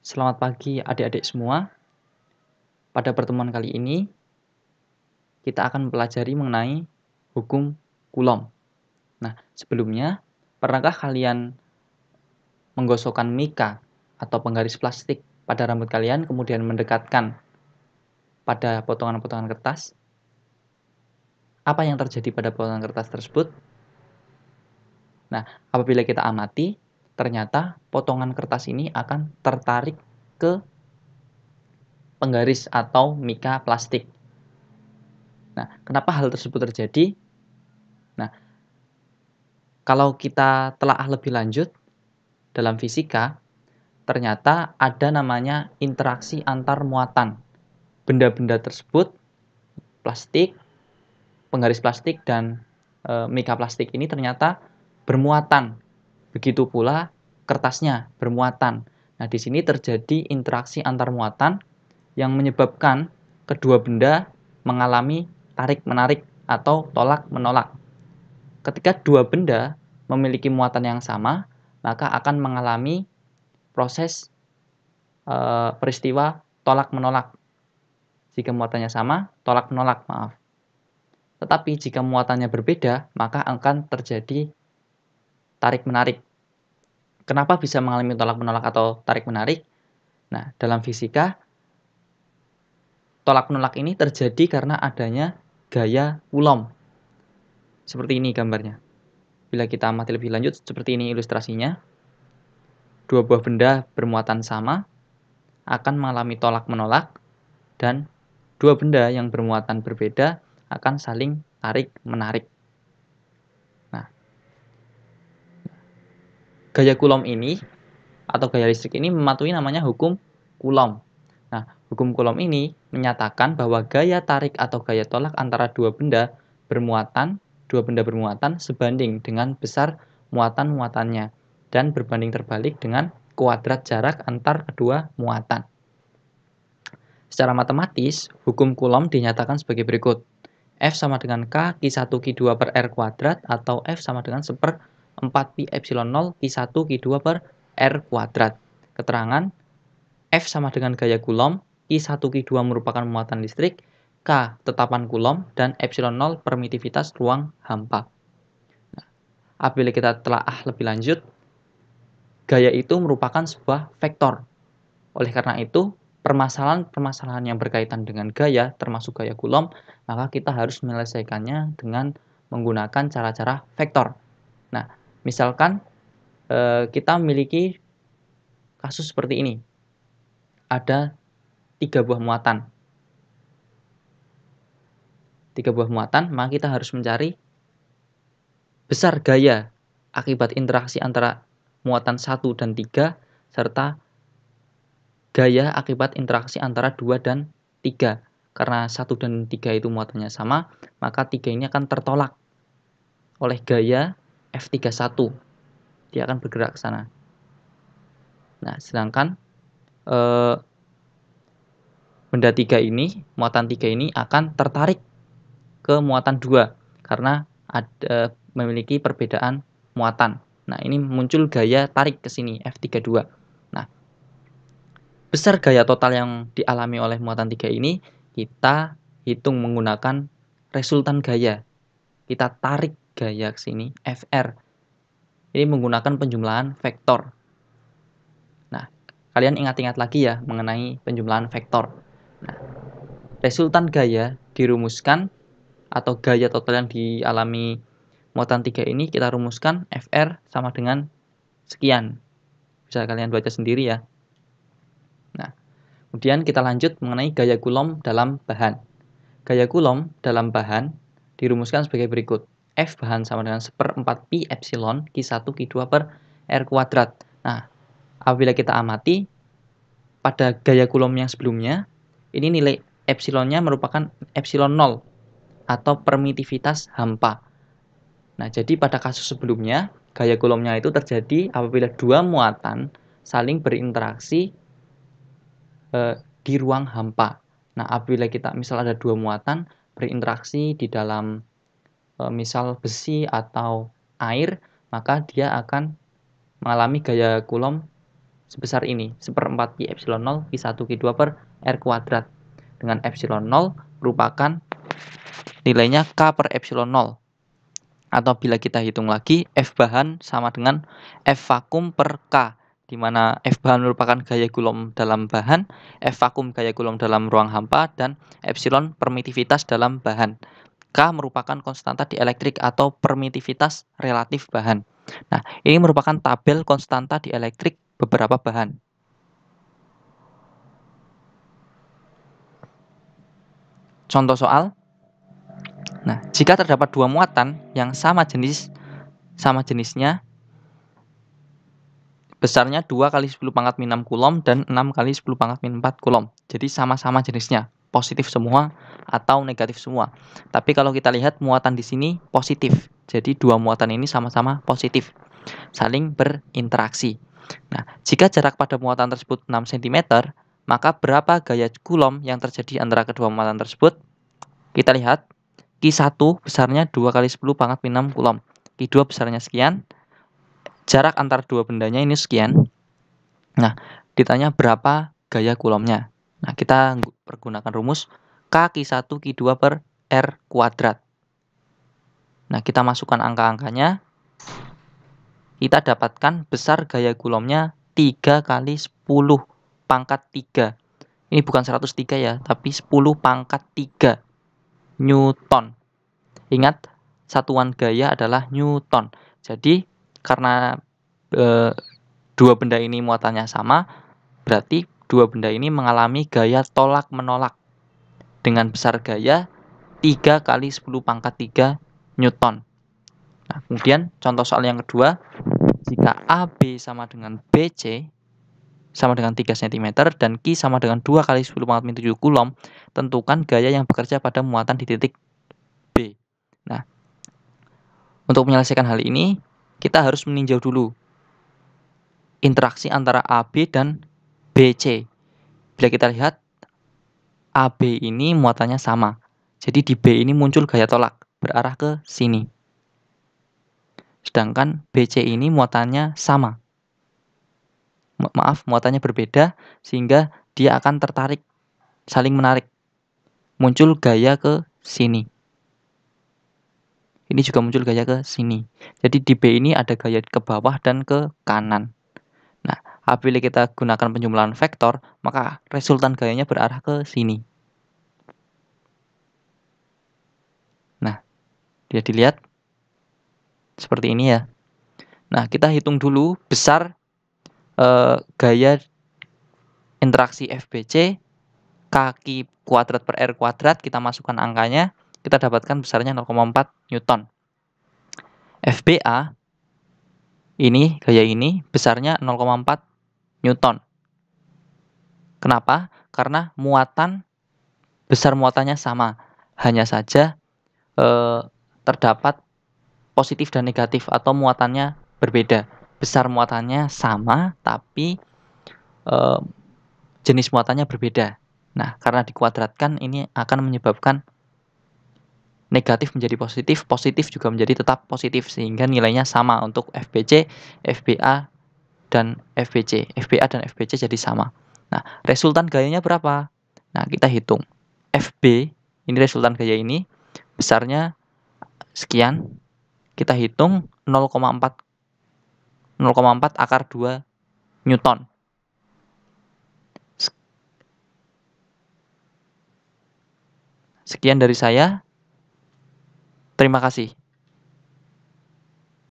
Selamat pagi adik-adik semua. Pada pertemuan kali ini, kita akan mempelajari mengenai hukum Coulomb. Nah, sebelumnya, pernahkah kalian menggosokkan mika atau penggaris plastik pada rambut kalian, kemudian mendekatkan pada potongan-potongan kertas? Apa yang terjadi pada potongan kertas tersebut? Nah, apabila kita amati, ternyata potongan kertas ini akan tertarik ke penggaris atau mika plastik. Nah, kenapa hal tersebut terjadi? Nah, kalau kita telaah lebih lanjut dalam fisika, ternyata ada namanya interaksi antar muatan. Benda-benda tersebut, plastik, penggaris plastik, dan mika plastik ini ternyata bermuatan. Begitu pula kertasnya bermuatan. Nah, di sini terjadi interaksi antar muatan yang menyebabkan kedua benda mengalami tarik-menarik atau tolak-menolak. Ketika dua benda memiliki muatan yang sama, maka akan mengalami proses peristiwa tolak-menolak. Jika muatannya sama, tolak-menolak, maaf. Tetapi jika muatannya berbeda, maka akan terjadi tarik-menarik. Kenapa bisa mengalami tolak-menolak atau tarik-menarik? Nah, dalam fisika, tolak-menolak ini terjadi karena adanya gaya Coulomb. Seperti ini gambarnya. Bila kita amati lebih lanjut, seperti ini ilustrasinya. Dua buah benda bermuatan sama akan mengalami tolak-menolak, dan dua benda yang bermuatan berbeda akan saling tarik-menarik. Nah, gaya Coulomb ini atau gaya listrik ini mematuhi namanya hukum Coulomb. Nah, hukum Coulomb ini menyatakan bahwa gaya tarik atau gaya tolak antara dua benda bermuatan sebanding dengan besar muatan-muatannya dan berbanding terbalik dengan kuadrat jarak antar kedua muatan. Secara matematis, hukum Coulomb dinyatakan sebagai berikut. F sama dengan K Q1 Q2 per R kuadrat atau F sama dengan 1/4 pi epsilon 0 Q1 Q2 per R kuadrat. Keterangan F sama dengan gaya Coulomb, Q1 Q2 merupakan muatan listrik, K tetapan Coulomb, dan epsilon 0 permitivitas ruang hampa. Nah, apabila kita telaah lebih lanjut, gaya itu merupakan sebuah vektor. Oleh karena itu, permasalahan-permasalahan yang berkaitan dengan gaya, termasuk gaya Coulomb, maka kita harus menyelesaikannya dengan menggunakan cara-cara vektor. Nah, misalkan kita memiliki kasus seperti ini. Ada 3 buah muatan. 3 buah muatan, maka kita harus mencari besar gaya akibat interaksi antara muatan 1 dan 3, serta gaya akibat interaksi antara 2 dan 3. Karena 1 dan 3 itu muatannya sama, maka 3 ini akan tertolak oleh gaya F31. Dia akan bergerak ke sana. Nah, sedangkan benda 3 ini, muatan 3 ini akan tertarik ke muatan 2 karena memiliki perbedaan muatan. Nah, ini muncul gaya tarik ke sini, F32. Nah, besar gaya total yang dialami oleh muatan 3 ini kita hitung menggunakan resultan gaya. Kita tarik gaya ke sini, Fr. Ini menggunakan penjumlahan vektor. Nah, kalian ingat-ingat lagi ya mengenai penjumlahan vektor. Nah, resultan gaya dirumuskan atau gaya total yang dialami muatan 3 ini kita rumuskan Fr sama dengan sekian. Bisa kalian baca sendiri ya. Nah, kemudian kita lanjut mengenai gaya Coulomb dalam bahan. Gaya Coulomb dalam bahan dirumuskan sebagai berikut. F bahan sama dengan 1/4 pi epsilon Q1 Q2 per R kuadrat. Nah, apabila kita amati pada gaya Coulomb yang sebelumnya, ini nilai epsilonnya merupakan epsilon 0 atau permitivitas hampa. Nah, jadi pada kasus sebelumnya, gaya Coulomb-nya itu terjadi apabila dua muatan saling berinteraksi di ruang hampa. Nah, apabila kita misal ada dua muatan berinteraksi di dalam misal besi atau air, maka dia akan mengalami gaya Coulomb sebesar ini, 1/4 Q epsilon 0 Q1 Q2 per R kuadrat. Dengan epsilon 0 merupakan nilainya K per epsilon 0. Atau bila kita hitung lagi, F bahan sama dengan F vakum per K, di mana F bahan merupakan gaya Coulomb dalam bahan, F vakum gaya Coulomb dalam ruang hampa, dan epsilon permitivitas dalam bahan. K merupakan konstanta dielektrik atau permitivitas relatif bahan. Nah, ini merupakan tabel konstanta dielektrik beberapa bahan. Contoh soal. Nah, jika terdapat dua muatan yang sama jenisnya, besarnya 2 kali 10 pangkat min 6 Coulomb dan 6 kali 10 pangkat min 4 Coulomb. Jadi sama-sama jenisnya, positif semua atau negatif semua. Tapi kalau kita lihat muatan di sini positif. Jadi dua muatan ini sama-sama positif, saling berinteraksi. Nah, jika jarak pada muatan tersebut 6 cm, maka berapa gaya Coulomb yang terjadi antara kedua muatan tersebut? Kita lihat, Q1 besarnya 2 kali 10 pangkat min 6 Coulomb. Q2 besarnya sekian. Jarak antar dua bendanya ini sekian. Nah, ditanya berapa gaya Coulombnya. Nah, kita pergunakan rumus K Q1 Q2 per R kuadrat. Nah, kita masukkan angka-angkanya. Kita dapatkan besar gaya Coulombnya 3 kali 10 pangkat 3. Ini bukan 103 ya, tapi 10 pangkat 3 Newton. Ingat, satuan gaya adalah Newton. Jadi, karena dua benda ini muatannya sama, berarti dua benda ini mengalami gaya tolak-menolak dengan besar gaya 3 kali 10 pangkat 3 Newton. Nah, kemudian contoh soal yang kedua, jika AB sama dengan BC sama dengan 3 cm dan Q sama dengan 2 kali 10 pangkat min 7 Coulomb, tentukan gaya yang bekerja pada muatan di titik B. Nah, untuk menyelesaikan hal ini, kita harus meninjau dulu interaksi antara AB dan BC. Bila kita lihat, AB ini muatannya sama. Jadi di B ini muncul gaya tolak, berarah ke sini. Sedangkan BC ini muatannya sama. Maaf, muatannya berbeda, sehingga dia akan tertarik, saling menarik. Muncul gaya ke sini. Ini juga muncul gaya ke sini. Jadi di B ini ada gaya ke bawah dan ke kanan. Nah, apabila kita gunakan penjumlahan vektor, maka resultan gayanya berarah ke sini. Nah, dia dilihat seperti ini ya. Nah, kita hitung dulu besar gaya interaksi FBC kaki kuadrat per R kuadrat, kita masukkan angkanya, kita dapatkan besarnya 0,4 Newton. FBA ini, gaya ini, besarnya 0,4 Newton. Kenapa? Karena besar muatannya sama. Hanya saja terdapat positif dan negatif atau muatannya berbeda. Besar muatannya sama, tapi jenis muatannya berbeda. Nah, karena dikuadratkan ini akan menyebabkan negatif menjadi positif, positif juga menjadi tetap positif, sehingga nilainya sama untuk FBC, FBA, dan FBC. FBA dan FBC jadi sama. Nah, resultan gayanya berapa? Nah, kita hitung. FB, ini resultan gaya ini, besarnya sekian. Kita hitung 0,4 akar 2 Newton. Sekian dari saya. Terima kasih.